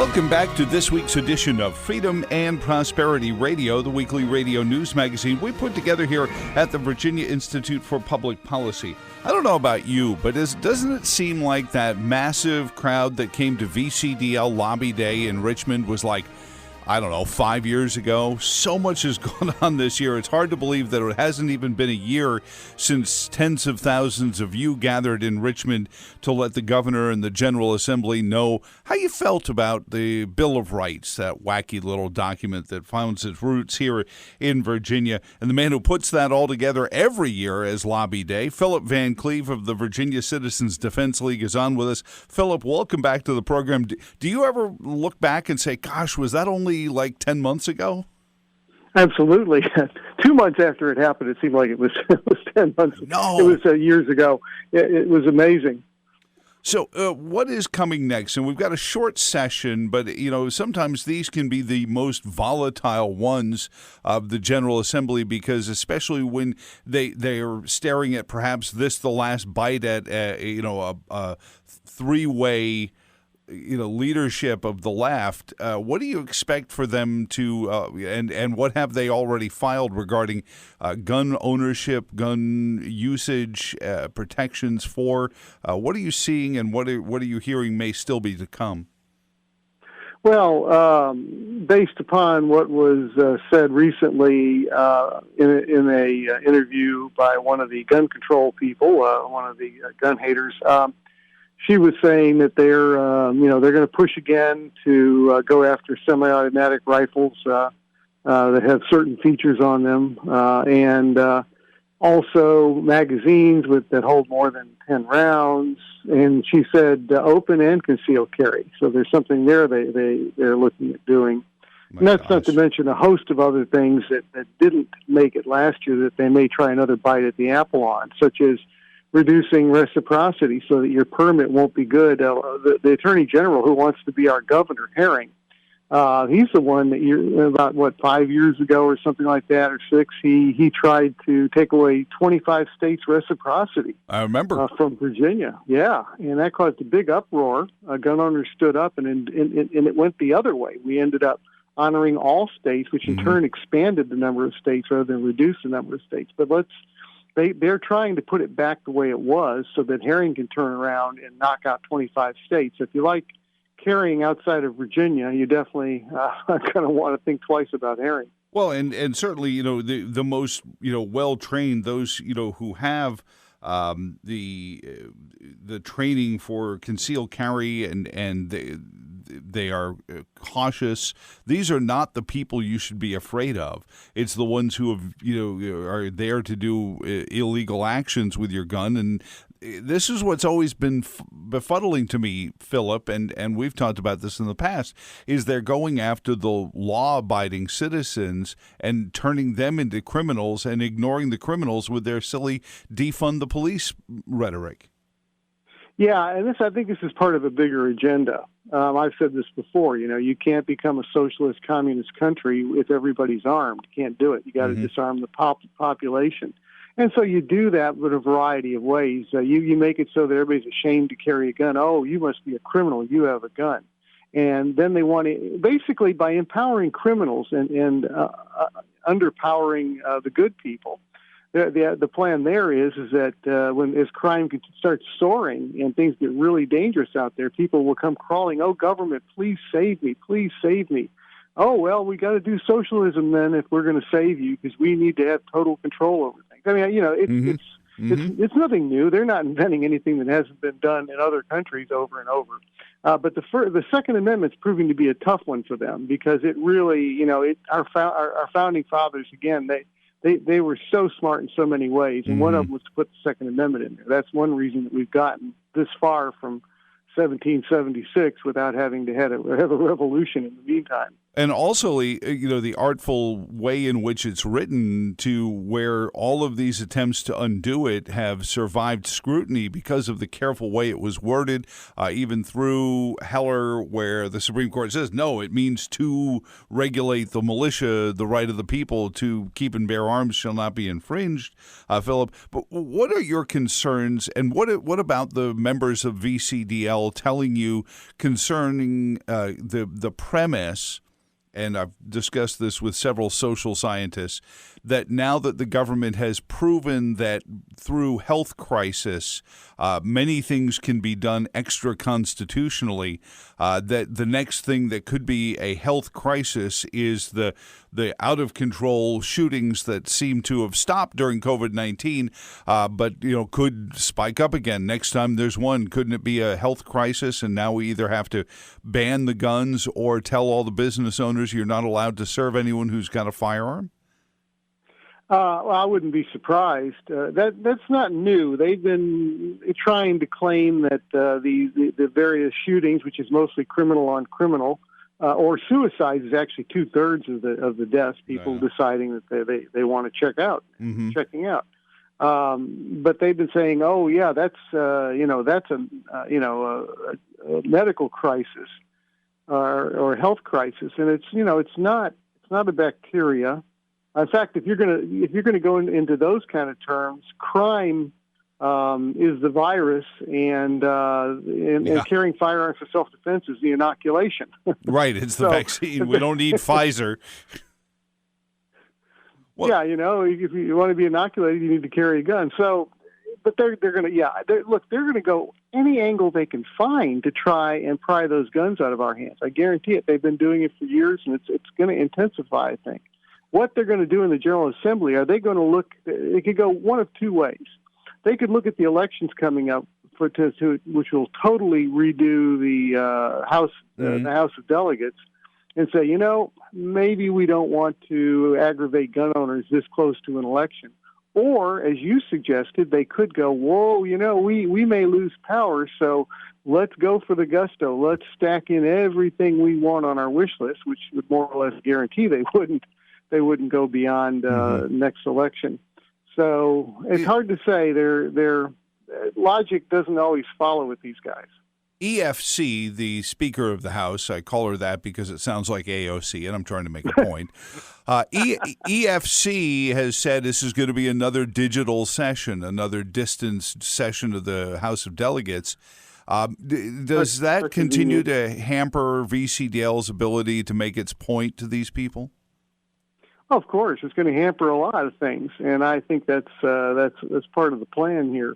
Welcome back to this week's edition of Freedom and Prosperity Radio, the weekly radio news magazine we put together here at the Virginia Institute for Public Policy. I don't know about you, but doesn't it seem like that massive crowd that came to VCDL Lobby Day in Richmond was like, I don't know, 5 years ago? So much has gone on this year. It's hard to believe that it hasn't even been a year since tens of thousands of you gathered in Richmond to let the governor and the General Assembly know how you felt about the Bill of Rights, that wacky little document that finds its roots here in Virginia. And the man who puts that all together every year as Lobby Day, Philip Van Cleave of the Virginia Citizens Defense League, is on with us. Philip, welcome back to the program. Do you ever look back and say, gosh, was that only like 10 months ago? Absolutely. 2 months after it happened, it seemed like it was 10 months. No. It was years ago. It was amazing. So what is coming next? And we've got a short session, but, sometimes these can be the most volatile ones of the General Assembly, because especially when they are staring at perhaps the last bite at, a three-way leadership of the left. What do you expect for them to, and what have they already filed regarding gun ownership, gun usage, protections for? What are you seeing, and what are you hearing may still be to come? Well, based upon what was said recently in a interview by one of the gun control people, one of the gun haters, she was saying that they're going to push again to go after semi-automatic rifles that have certain features on them, and also magazines that hold more than 10 rounds. And she said open and concealed carry. So there's something there they're looking at doing. And that's not to mention a host of other things that didn't make it last year that they may try another bite at the apple on, such as reducing reciprocity so that your permit won't be good. The Attorney General, who wants to be our governor, Herring, he's the one that about 5 years ago or something like that, or 6, he tried to take away 25 states' reciprocity. I remember. From Virginia, yeah, and that caused a big uproar. Gun owners stood up, and it went the other way. We ended up honoring all states, which in turn expanded the number of states rather than reduce the number of states. But they're trying to put it back the way it was so that Herring can turn around and knock out 25 states. If you like carrying outside of Virginia, you definitely going to want to think twice about Herring. Well, and certainly, the most, well-trained, those, who have the training for concealed carry and they are cautious. These are not the people you should be afraid of. It's the ones who have, are there to do illegal actions with your gun. And this is what's always been befuddling to me, Philip, and we've talked about this in the past, is they're going after the law-abiding citizens and turning them into criminals and ignoring the criminals with their silly defund the police rhetoric. Yeah, and I think this is part of a bigger agenda. I've said this before, you can't become a socialist, communist country if everybody's armed. You can't do it. You got to disarm the population. And so you do that with a variety of ways. You make it so that everybody's ashamed to carry a gun. Oh, you must be a criminal. You have a gun. And then they want to, basically by empowering criminals and underpowering the good people, the plan there is that as crime starts soaring and things get really dangerous out there, people will come crawling, oh, government, please save me, please save me. Oh, well, we got to do socialism then if we're going to save you because we need to have total control over things. I mean, it's nothing new. They're not inventing anything that hasn't been done in other countries over and over. But the Second Amendment's proving to be a tough one for them because it really, our founding fathers, again, they were so smart in so many ways, and one of them was to put the Second Amendment in there. That's one reason that we've gotten this far from 1776 without having to have a revolution in the meantime. And also, the artful way in which it's written to where all of these attempts to undo it have survived scrutiny because of the careful way it was worded, even through Heller, where the Supreme Court says, no, it means to regulate the militia, the right of the people to keep and bear arms shall not be infringed, Philip. But what are your concerns, and what about the members of VCDL telling you concerning the premise, and I've discussed this with several social scientists, that now that the government has proven that through health crisis, many things can be done extra constitutionally, that the next thing that could be a health crisis is the out of control shootings that seem to have stopped during COVID-19, but could spike up again next time there's one. Couldn't it be a health crisis? And now we either have to ban the guns or tell all the business owners you're not allowed to serve anyone who's got a firearm? Well, I wouldn't be surprised. That's not new. They've been trying to claim that the various shootings, which is mostly criminal on criminal, or suicide, is actually 2/3 of the deaths. People deciding that they want to checking out. But they've been saying, oh yeah, that's a medical crisis or health crisis, and it's not a bacteria. In fact, if you're going to go into those kind of terms, crime is the virus, and carrying firearms for self-defense is the inoculation. Right, it's the vaccine. We don't need Pfizer. Well, yeah, if you want to be inoculated, you need to carry a gun. So, but they're going to go any angle they can find to try and pry those guns out of our hands. I guarantee it. They've been doing it for years, and it's going to intensify, I think. What they're going to do in the General Assembly, are they going to look? It could go one of two ways. They could look at the elections coming up, which will totally redo the House of Delegates, and say, maybe we don't want to aggravate gun owners this close to an election. Or, as you suggested, they could go, whoa, we may lose power, so let's go for the gusto. Let's stack in everything we want on our wish list, which would more or less guarantee they wouldn't go beyond next election. So it's hard to say. Their logic doesn't always follow with these guys. EFC, the Speaker of the House, I call her that because it sounds like AOC, and I'm trying to make a point. EFC has said this is going to be another digital session, another distanced session of the House of Delegates. Does that continue to hamper VCDL's ability to make its point to these people? Of course, it's going to hamper a lot of things, and I think that's part of the plan here.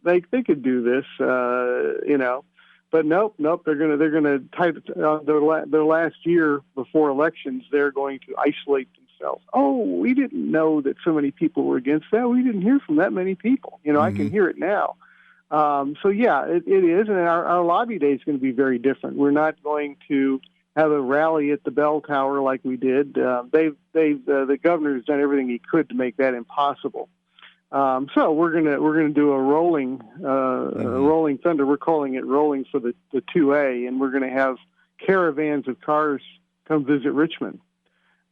They could do this, but nope. They're going to type their last year before elections. They're going to isolate themselves. Oh, we didn't know that so many people were against that. We didn't hear from that many people. I can hear it now. So yeah, it is, and our lobby day is going to be very different. We're not going to have a rally at the bell tower like we did. The governor's done everything he could to make that impossible. So we're gonna do a rolling thunder. We're calling it rolling for the 2A, and we're gonna have caravans of cars come visit Richmond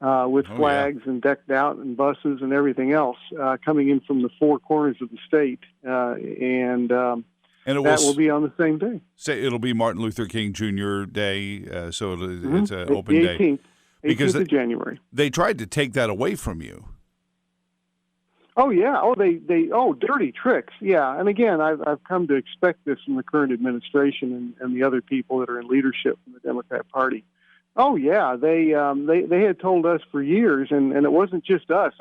with flags and decked out and buses and everything else coming in from the four corners of the state, and that will be on the same day. Say it'll be Martin Luther King Jr. Day, so it's an open the 18th, day. Because of January. They tried to take that away from you. Oh yeah. Oh, they dirty tricks. Yeah. And again, I've come to expect this from the current administration and the other people that are in leadership in the Democrat Party. Oh yeah. They had told us for years, and it wasn't just us.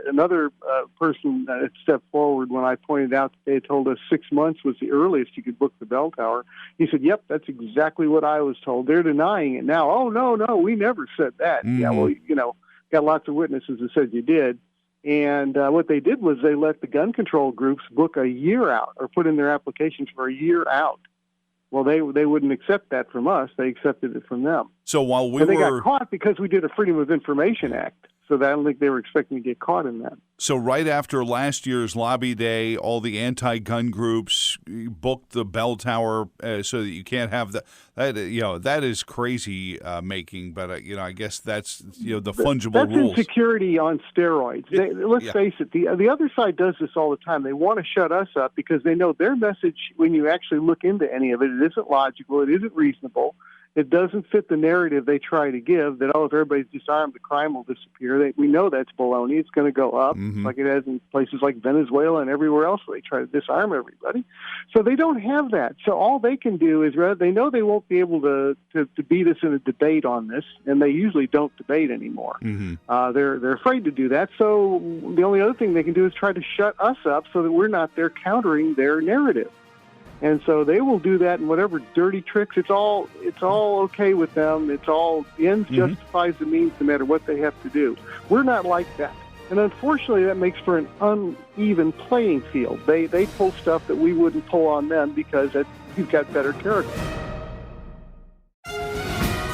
Another person stepped forward when I pointed out that they had told us 6 months was the earliest you could book the bell tower. He said, "Yep, that's exactly what I was told." They're denying it now. Oh no, we never said that. Yeah, well, got lots of witnesses that said you did. And what they did was they let the gun control groups book a year out or put in their applications for a year out. Well, they wouldn't accept that from us. They accepted it from them. So while they got caught because we did a Freedom of Information Act. So I don't think they were expecting to get caught in that. So right after last year's Lobby Day, all the anti-gun groups booked the bell tower so that you can't have that is crazy making. But I guess that's the fungible that's rules. That's insecurity on steroids. Let's face it. The other side does this all the time. They want to shut us up because they know their message, when you actually look into any of it, it isn't logical. It isn't reasonable. It doesn't fit the narrative they try to give that, if everybody's disarmed, the crime will disappear. We know that's baloney. It's going to go up like it has in places like Venezuela and everywhere else where they try to disarm everybody. So they don't have that. So all they can do is, they know they won't be able to beat us in a debate on this, and they usually don't debate anymore. They're afraid to do that. So the only other thing they can do is try to shut us up so that we're not there countering their narrative. And so they will do that in whatever dirty tricks. It's all okay with them. It's all the ends justifies the means, no matter what they have to do. We're not like that, and unfortunately, that makes for an uneven playing field. They pull stuff that we wouldn't pull on them because you've got better character.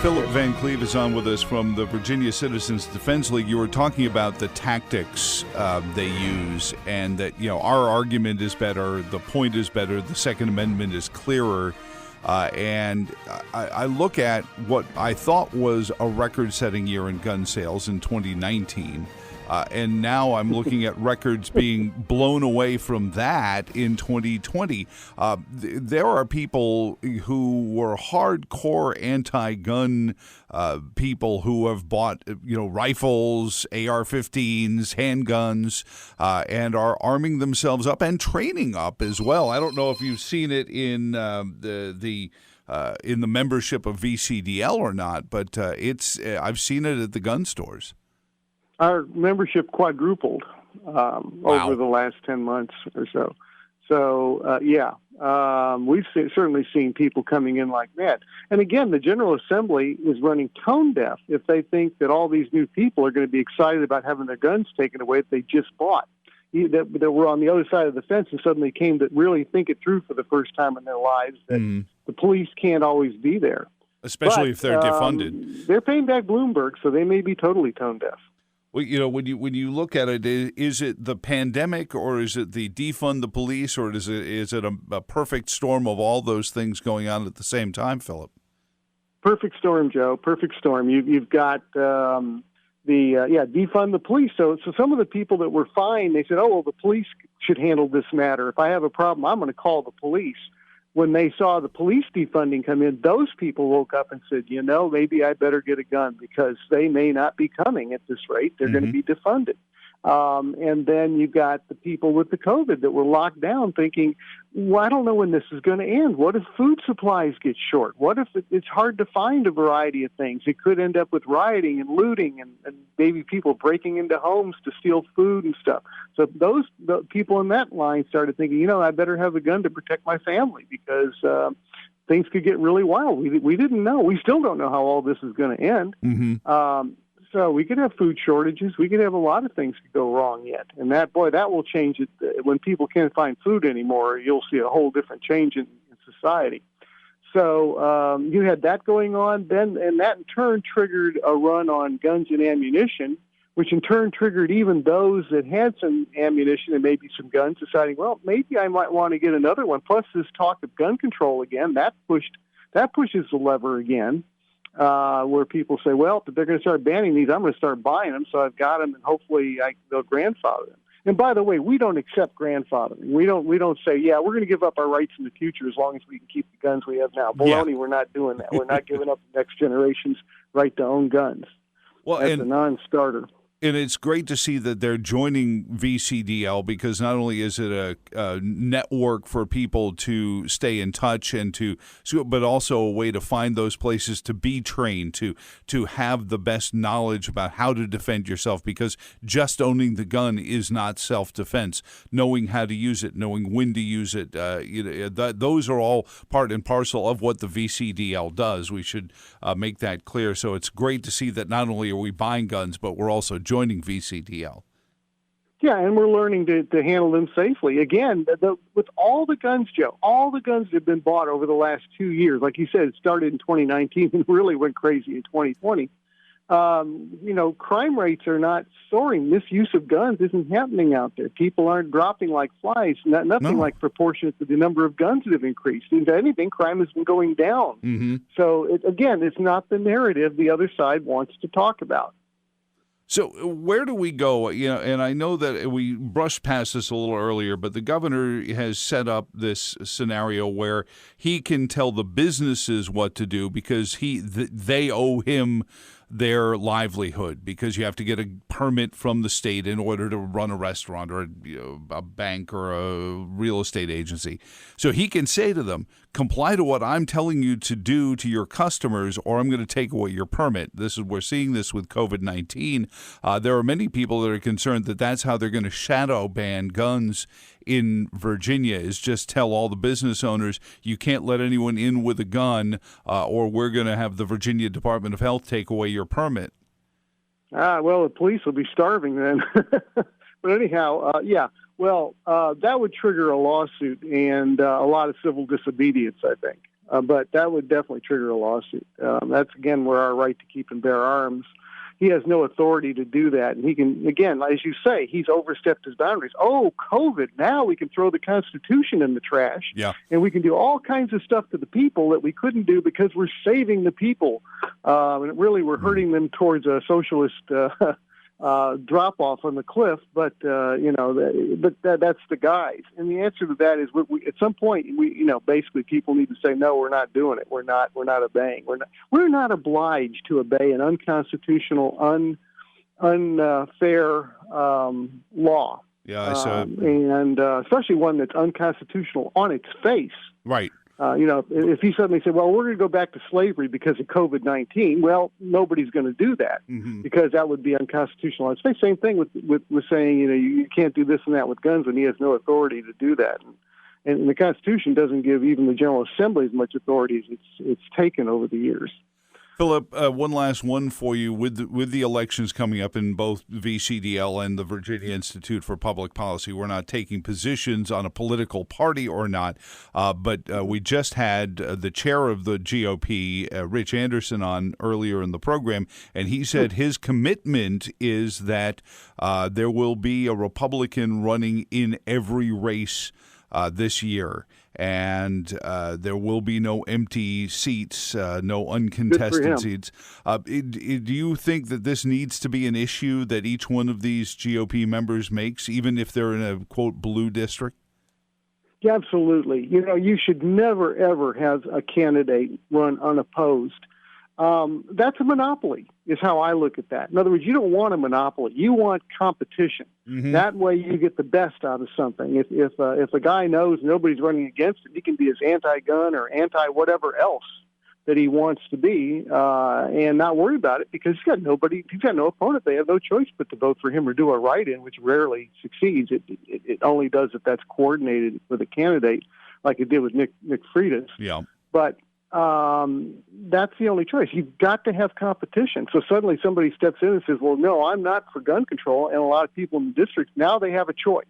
Philip Van Cleave is on with us from the Virginia Citizens Defense League. You were talking about the tactics they use, and that our argument is better, the point is better, the Second Amendment is clearer. And I look at what I thought was a record-setting year in gun sales in 2019. And now I'm looking at records being blown away from that in 2020. There are people who were hardcore anti-gun people who have bought, rifles, AR-15s, handguns, and are arming themselves up and training up as well. I don't know if you've seen it in in the membership of VCDL or not, but I've seen it at the gun stores. Our membership quadrupled over the last 10 months or so. So, we've certainly seen people coming in like that. And again, the General Assembly is running tone deaf if they think that all these new people are going to be excited about having their guns taken away that they just bought. That were on the other side of the fence and suddenly came to really think it through for the first time in their lives that the police can't always be there. Especially if they're defunded. They're paying back Bloomberg, so they may be totally tone deaf. Well, when you look at it, is it the pandemic, or is it the defund the police, or is it a perfect storm of all those things going on at the same time, Philip? Perfect storm, Joe. Perfect storm. You've got defund the police. So some of the people that were fined, they said, the police should handle this matter. If I have a problem, I'm going to call the police. When they saw the police defunding come in, those people woke up and said, maybe I better get a gun because they may not be coming at this rate. They're going to be defunded. And then you got the people with the COVID that were locked down thinking, I don't know when this is going to end. What if food supplies get short? What if it's hard to find a variety of things? It could end up with rioting and looting and maybe people breaking into homes to steal food and stuff. So the people in that line started thinking, I better have a gun to protect my family because things could get really wild. We didn't know. We still don't know how all this is going to end. So we could have food shortages. We could have a lot of things could go wrong yet. And that will change it. When people can't find food anymore, you'll see a whole different change in society. So you had that going on then, and that in turn triggered a run on guns and ammunition, which in turn triggered even those that had some ammunition and maybe some guns deciding, maybe I might want to get another one. Plus this talk of gun control again, that pushes the lever again. Where people say, if they're going to start banning these, I'm going to start buying them, so I've got them, and hopefully they'll grandfather them. And by the way, we don't accept grandfathering. We don't say, we're going to give up our rights in the future as long as we can keep the guns we have now. Baloney, we're not doing that. We're not giving up the next generation's right to own guns. That's a non-starter. And it's great to see that they're joining VCDL because not only is it a network for people to stay in touch but also a way to find those places to be trained, to have the best knowledge about how to defend yourself, because just owning the gun is not self-defense. Knowing how to use it, knowing when to use it, those are all part and parcel of what the VCDL does. We should make that clear. So it's great to see that not only are we buying guns, but we're also joining VCDL. Yeah, and we're learning to handle them safely. Again, with all the guns, Joe, all the guns that have been bought over the last 2 years, like you said, it started in 2019 and really went crazy in 2020. crime rates are not soaring. Misuse of guns isn't happening out there. People aren't dropping like flies. Nothing like proportionate to the number of guns that have increased. If anything, crime has been going down. Mm-hmm. So, it's not the narrative the other side wants to talk about. So where do we go? And I know that we brushed past this a little earlier, but the governor has set up this scenario where he can tell the businesses what to do because they owe him their livelihood, because you have to get a permit from the state in order to run a restaurant or a bank or a real estate agency. So he can say to them, comply to what I'm telling you to do to your customers, or I'm going to take away your permit. We're seeing this with COVID-19. There are many people that are concerned that that's how they're going to shadow ban guns in Virginia, is just tell all the business owners, you can't let anyone in with a gun, or we're going to have the Virginia Department of Health take away your permit. Well, the police will be starving then. But anyhow, that would trigger a lawsuit and a lot of civil disobedience, I think. But that would definitely trigger a lawsuit. That's, again, where our right to keep and bear arms. He has no authority to do that. And he can, again, as you say, he's overstepped his boundaries. Oh, COVID, now we can throw the Constitution in the trash. Yeah. And we can do all kinds of stuff to the people that we couldn't do because we're saving the people. And really, we're hurting them towards a socialist drop off on the cliff, but that's the guys. And the answer to that is, at some point, basically people need to say, no, we're not doing it. We're not obeying. We're not obliged to obey an unconstitutional, unfair law. Yeah, I saw. And especially one that's unconstitutional on its face. Right. If he suddenly said, well, we're going to go back to slavery because of COVID-19, well, nobody's going to do that because that would be unconstitutional. It's the same thing with saying, you can't do this and that with guns when he has no authority to do that. And the Constitution doesn't give even the General Assembly as much authority as it's taken over the years. Philip, one last one for you. With the elections coming up in both VCDL and the Virginia Institute for Public Policy, we're not taking positions on a political party or not, but we just had the chair of the GOP, Rich Anderson, on earlier in the program, and he said his commitment is that there will be a Republican running in every race this year, and there will be no empty seats, no uncontested seats. Do you think that this needs to be an issue that each one of these GOP members makes, even if they're in a, quote, blue district? Yeah, absolutely. You should never, ever have a candidate run unopposed. That's a monopoly, is how I look at that. In other words, you don't want a monopoly. You want competition. Mm-hmm. That way you get the best out of something. If a guy knows nobody's running against him, he can be as anti-gun or anti-whatever else that he wants to be and not worry about it because he's got no opponent. They have no choice but to vote for him or do a write-in, which rarely succeeds. It only does if that's coordinated with a candidate like it did with Nick Freitas. Yeah. But that's the only choice. You've got to have competition. So suddenly somebody steps in and says, well, no, I'm not for gun control. And a lot of people in the district, now they have a choice.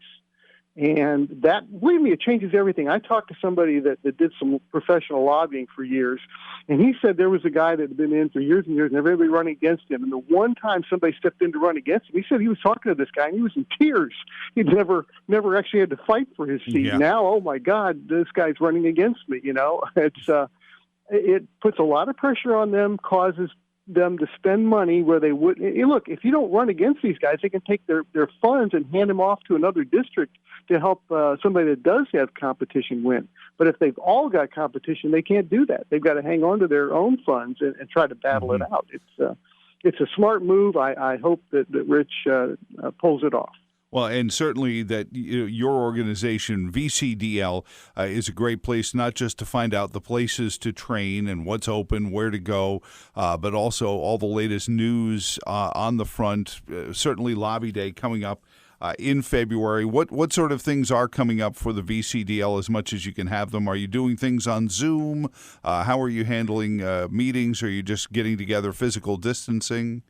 And that, believe me, it changes everything. I talked to somebody that did some professional lobbying for years, and he said there was a guy that had been in for years and years and everybody running against him. And the one time somebody stepped in to run against him, he said he was talking to this guy, and he was in tears. He'd never actually had to fight for his seat. Yeah. Now, oh, my God, this guy's running against me, It puts a lot of pressure on them, causes them to spend money where they would. Look, if you don't run against these guys, they can take their funds and hand them off to another district to help somebody that does have competition win. But if they've all got competition, they can't do that. They've got to hang on to their own funds and try to battle it out. It's a smart move. I hope that Rich pulls it off. Well, and certainly that your organization, VCDL, is a great place not just to find out the places to train and what's open, where to go, but also all the latest news on the front. Certainly Lobby Day coming up in February. What sort of things are coming up for the VCDL as much as you can have them? Are you doing things on Zoom? How are you handling meetings? Are you just getting together physical distancing?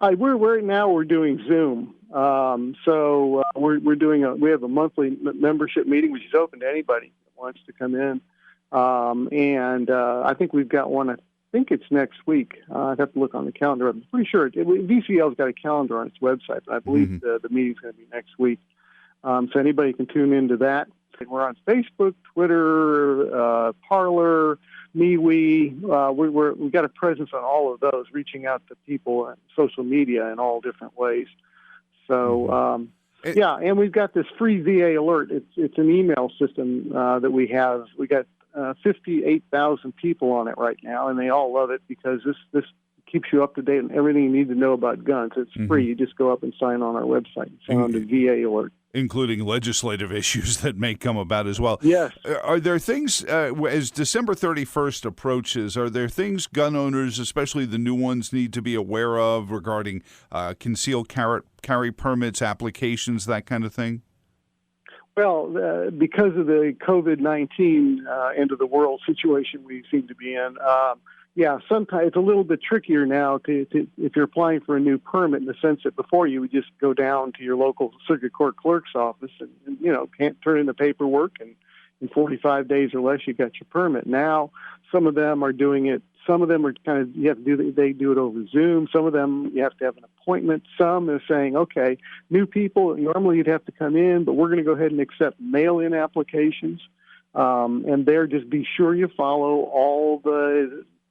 We're doing Zoom. So we have a monthly membership meeting, which is open to anybody that wants to come in. And I think we've got one think it's next week. I'd have to look on the calendar. I'm pretty sure VCDL's got a calendar on its website, but I believe the meeting's going to be next week. So anybody can tune into that. We're on Facebook, Twitter, Parler, MeWe. We've got a presence on all of those, reaching out to people on social media in all different ways. So, and we've got this free VA alert. It's an email system that we have. We got 58,000 people on it right now, and they all love it because this keeps you up to date on everything you need to know about guns. It's free. You just go up and sign on our website and sign on to VA alert. Including legislative issues that may come about as well. Yes. Are there things, as December 31st approaches, are there things gun owners, especially the new ones, need to be aware of regarding concealed carry permits, applications, that kind of thing? Well, because of the COVID-19 end of the world situation we seem to be in, sometimes it's a little bit trickier now to if you're applying for a new permit, in the sense that before you would just go down to your local circuit court clerk's office and can't turn in the paperwork, and in 45 days or less you got your permit. Now some of them are doing it. Some of them are they do it over Zoom. Some of them you have to have an appointment. Some are saying, okay, new people, normally you'd have to come in, but we're going to go ahead and accept mail-in applications. And there, just be sure you follow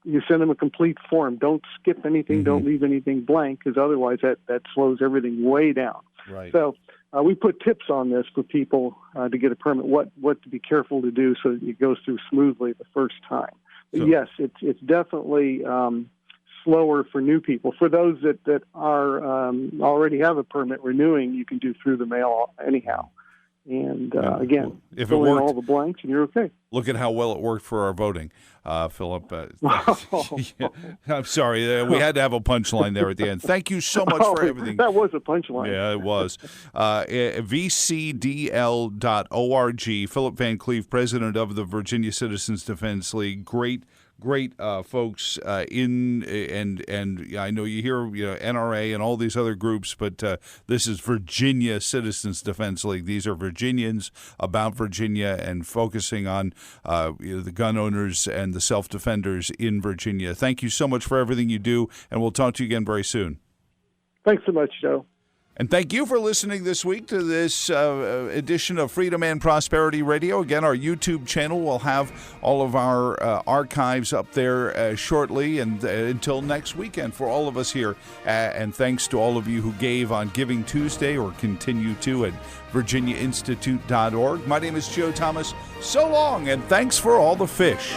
you send them a complete form. Don't skip anything. Don't leave anything blank, because otherwise that slows everything way down. Right. So we put tips on this for people to get a permit, what to be careful to do so that it goes through smoothly the first time. So, yes, it's definitely slower for new people. For those that are already have a permit renewing, you can do through the mail anyhow. And again, if fill it worked, in all the blanks and you're okay. Look at how well it worked for our voting, Philip. I'm sorry. We had to have a punchline there at the end. Thank you so much for everything. That was a punchline. Yeah, it was. VCDL.org. Philip Van Cleave, president of the Virginia Citizens Defense League. Great folks and I know you hear NRA and all these other groups, but this is Virginia Citizens Defense League. These are Virginians about Virginia and focusing on the gun owners and the self-defenders in Virginia. Thank you so much for everything you do, and we'll talk to you again very soon. Thanks so much, Joe. And thank you for listening this week to this edition of Freedom and Prosperity Radio. Again, our YouTube channel will have all of our archives up there shortly, and until next weekend for all of us here. And thanks to all of you who gave on Giving Tuesday or continue to at virginiainstitute.org. My name is Joe Thomas. So long, and thanks for all the fish.